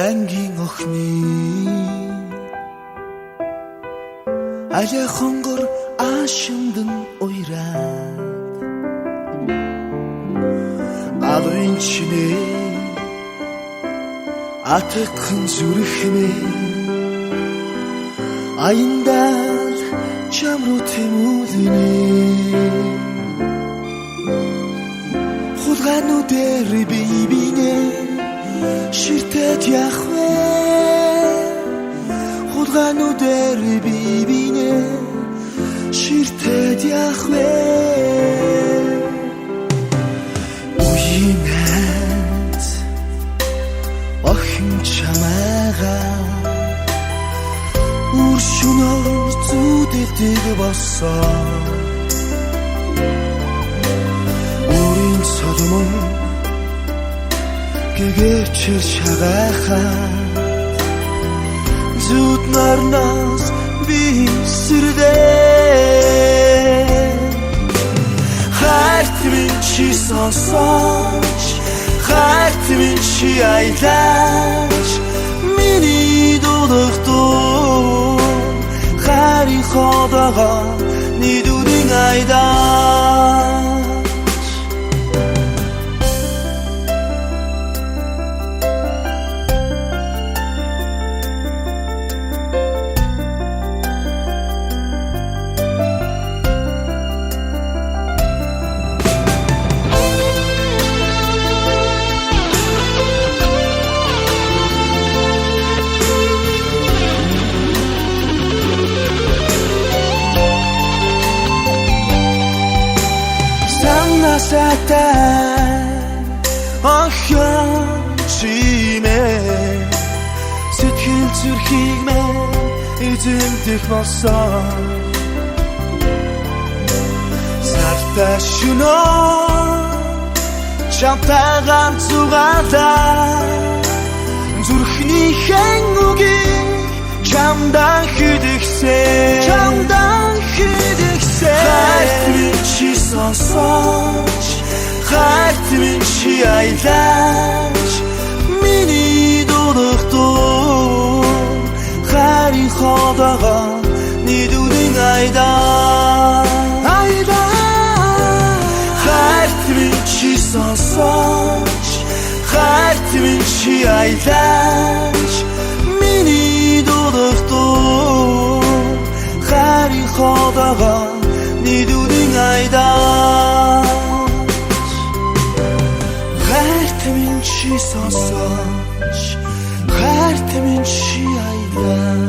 ангийн охины аяа хонгор аашимдан уйраад алын чинээ атгын зүрхнээ аяндаа чамруу тэмүүлнэ хулгануудэр бибинэ ширтэт яхвэ хулгануудэр бибинэ ширтэт яхвэ уйнат охин чамаага үршүнөр зүдэдэг болсон үрийн цолмон гэгэчэр шагахаа зүд нарнаас бисэрдээ хайрт минь чи сонсооч хайрт минь чи аялаач миний дулахдуу хайрын ходагаа нийдүрийн айдаа Сатан охин чимэ сэтгэл зүрхийг мэн эзэмдэх болсон сарта шуноо чамтагаар зүгаалаа зүрхний хэн үгийг чамдан хөдөгсэй хайрт минь чи сонсооч хайрт минь чи аялаач миний дулахдуу хайрын ходагаа нийдүрийн айдаа хайрт минь чи сонсооч хайрт минь чи аялаач миний дулахдуу хайрын ходагаа нийдүрийн айдаа хайрт минь чи сонсооч хайрт минь чи аялаач